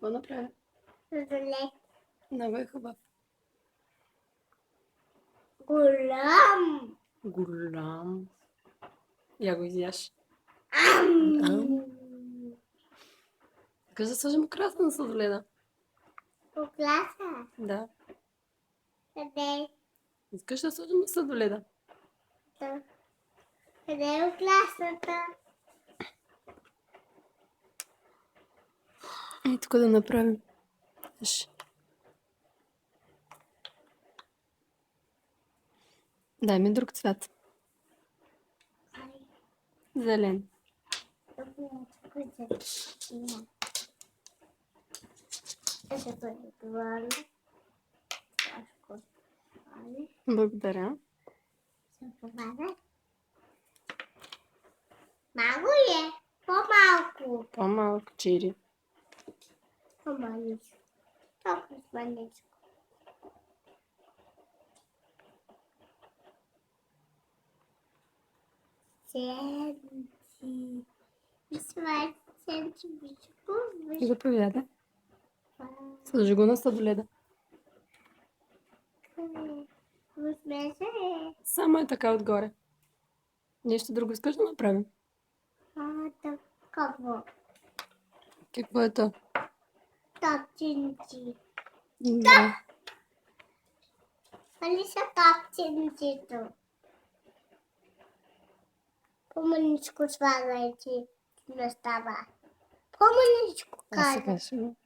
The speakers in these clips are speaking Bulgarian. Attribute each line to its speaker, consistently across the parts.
Speaker 1: Какво направя?
Speaker 2: Сладолед.
Speaker 1: Много е хубав.
Speaker 2: Голям.
Speaker 1: Голям. Я го изяш.
Speaker 2: Ам.
Speaker 1: Искаш да сложим украса на сладоледа?
Speaker 2: Окласа.
Speaker 1: Да.
Speaker 2: Къде?
Speaker 1: Искаш да сложим на сладоледа?
Speaker 2: Да. Къде е окласата?
Speaker 1: И тук да направим. Дай ми друг цвят. Зелен. Благодаря.
Speaker 2: Малко е. По-малко.
Speaker 1: По-малко чири.
Speaker 2: По-маличко. Толкова маличко. Сенци. Мисля, сенци бичко.
Speaker 1: Заповядай. Сложи го на сладоледа.
Speaker 2: Възмеса е.
Speaker 1: Само е така отгоре. Нещо друго искаш да направим?
Speaker 2: Какво?
Speaker 1: Какво е то?
Speaker 2: Топченци.
Speaker 1: Да.
Speaker 2: Али са топченцито? По-маничко слагайте на става. По-маничко
Speaker 1: А
Speaker 2: каза.
Speaker 1: сега ще го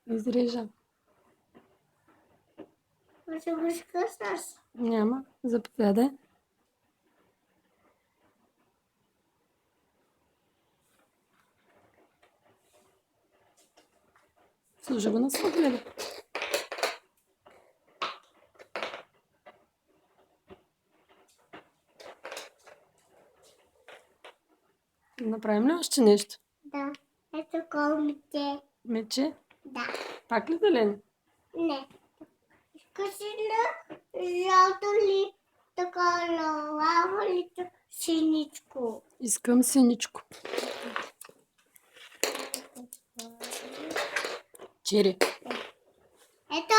Speaker 1: изрежа.
Speaker 2: Ще го скъсаш.
Speaker 1: Няма. Заповядай. Сложи го на сладоледа. Направим ли още нещо?
Speaker 2: Да. Ето колмите.
Speaker 1: Мече?
Speaker 2: Да.
Speaker 1: Пак ли зелен?
Speaker 2: Не. Искаш ли жълто ли? Така лава ли? Синичко.
Speaker 1: Искам синичко. Чири.
Speaker 2: Ето!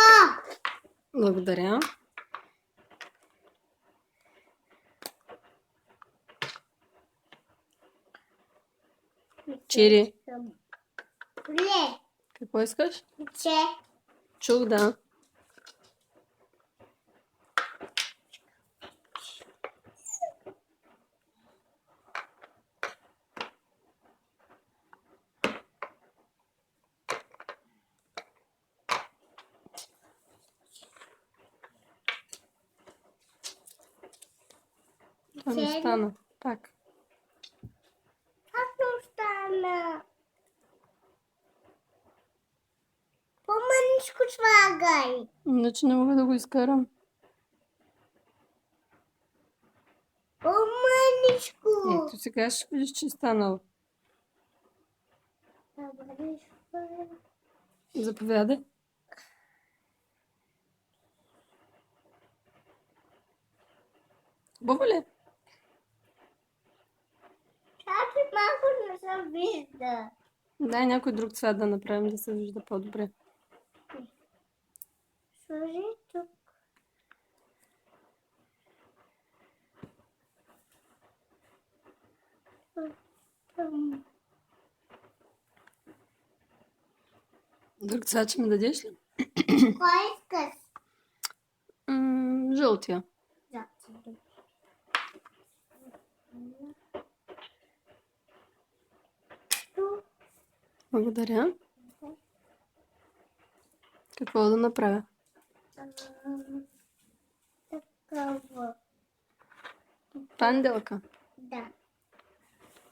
Speaker 1: Благодаря. Чири.
Speaker 2: Не.
Speaker 1: Какво искаш?
Speaker 2: Че.
Speaker 1: Чух, да. Това не стана. Пак.
Speaker 2: Как не стана? По-маничко слагай.
Speaker 1: Иначе не мога да го изкарам.
Speaker 2: По-маничко.
Speaker 1: Ето сега ще видиш, че е станало. Заповядай. Хубаво ли?
Speaker 2: Чакай, малко не се вижда.
Speaker 1: Дай някой друг цвят да направим, да се вижда по-добре.
Speaker 2: Сложи тук.
Speaker 1: Друг цвят ще ми дадеш ли?
Speaker 2: Кой искаш?
Speaker 1: Жълтия. Благодаря. Какво да направя?
Speaker 2: Такава.
Speaker 1: Панделка.
Speaker 2: Да.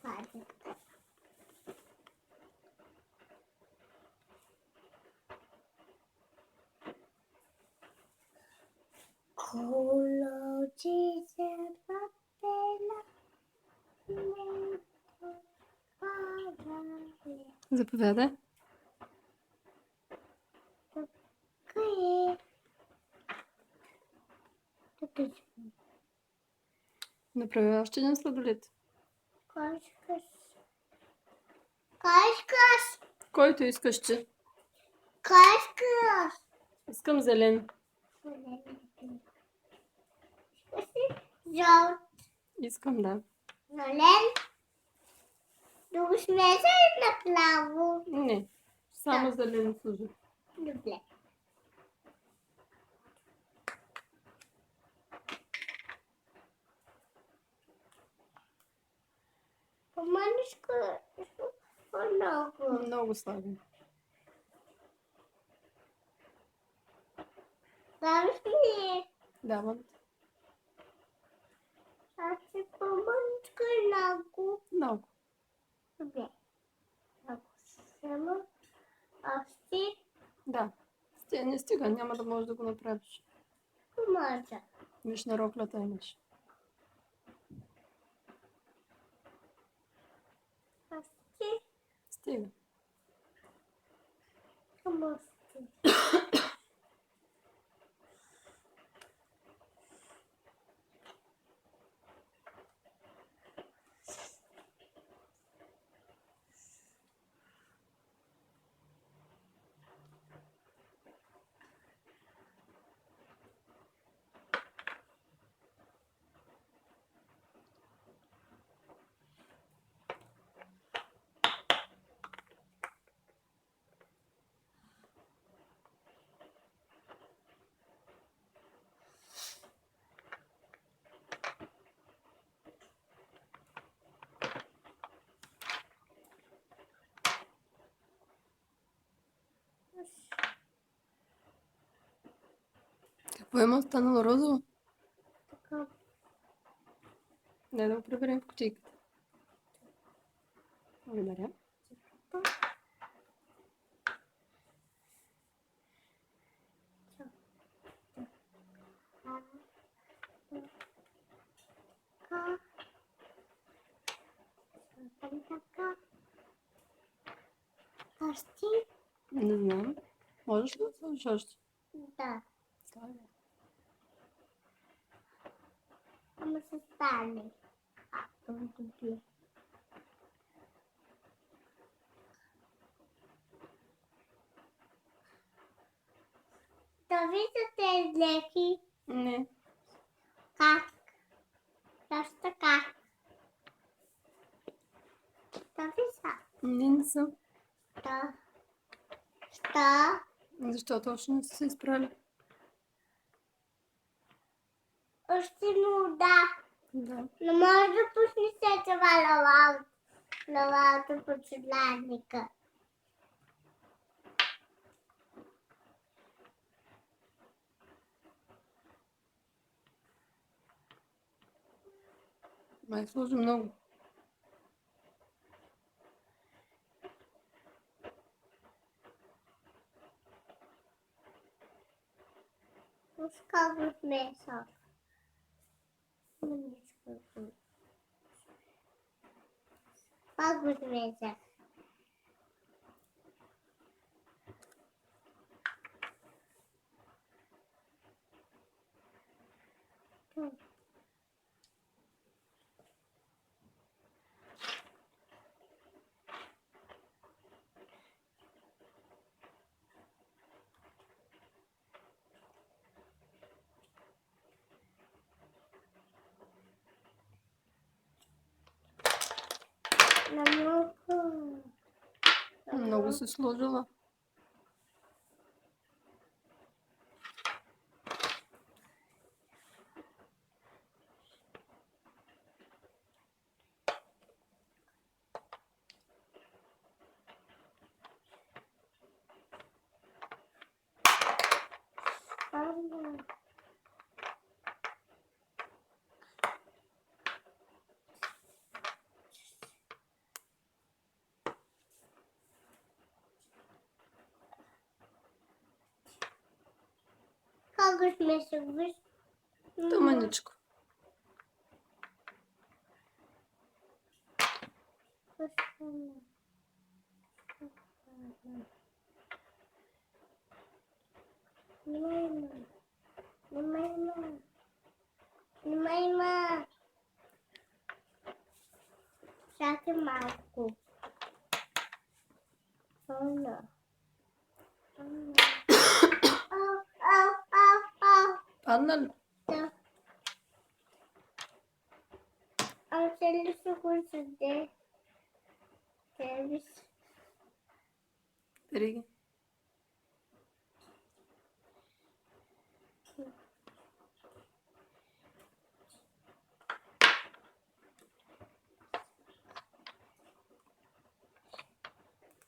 Speaker 2: Панделка. Колочи се папела.
Speaker 1: Заповядай. Направи още един сладолед.
Speaker 2: Кой искаш? Кой искаш?
Speaker 1: Който искаш ти.
Speaker 2: Кой искаш?
Speaker 1: Искам зелен.
Speaker 2: Жълт.
Speaker 1: Искам, да.
Speaker 2: Зелен. Да го смеса ли направо?
Speaker 1: Не. Само зелен служи.
Speaker 2: Добре. Поманишка много.
Speaker 1: Много слаби.
Speaker 2: Даваш ли?
Speaker 1: Давам.
Speaker 2: Аз си поманишка много.
Speaker 1: Много.
Speaker 2: Добре. Ако само още
Speaker 1: Да. Не стига, няма да можеш да го направиш.
Speaker 2: помажа.
Speaker 1: Виж на роклята имаш.
Speaker 2: Още
Speaker 1: Стига.
Speaker 2: помощи.
Speaker 1: Какво има останало розово?
Speaker 2: Така.
Speaker 1: Дай да го приберем в кутийката. Благодаря.
Speaker 2: Така. Още?
Speaker 1: Не знам. Можеш ли да сложиш още?
Speaker 2: Да.
Speaker 1: Слагай.
Speaker 2: Ама се стане. Добре. Да виждате леки.
Speaker 1: Не.
Speaker 2: Как? Точно така. Да вижда.
Speaker 1: Не съм.
Speaker 2: Да. Що?
Speaker 1: Защото още не са се изправили.
Speaker 2: Още да.
Speaker 1: Да.
Speaker 2: Не може да пуснете това лавалото по чудладника.
Speaker 1: Май сложи много.
Speaker 2: Пускай го смесах. Пак го смесах.
Speaker 1: Много се сложила.
Speaker 2: Как го смесах? Виж?
Speaker 1: Тъмъничко.
Speaker 2: Немайма. Чакай малко. Ана.
Speaker 1: Падна ли?
Speaker 2: Да. Цели са курсите. Тебе са.
Speaker 1: Риги.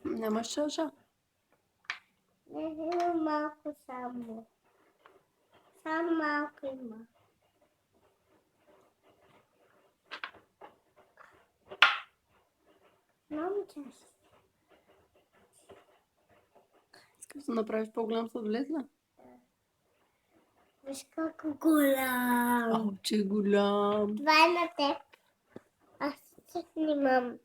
Speaker 1: Нямаш чаша?
Speaker 2: Не, има малко само. Само малко има. Много чаша.
Speaker 1: Искаш да направиш по-голям сладолед ли?
Speaker 2: Виж колко голям.
Speaker 1: Ау, че голям.
Speaker 2: Това е на теб. Аз се снимам.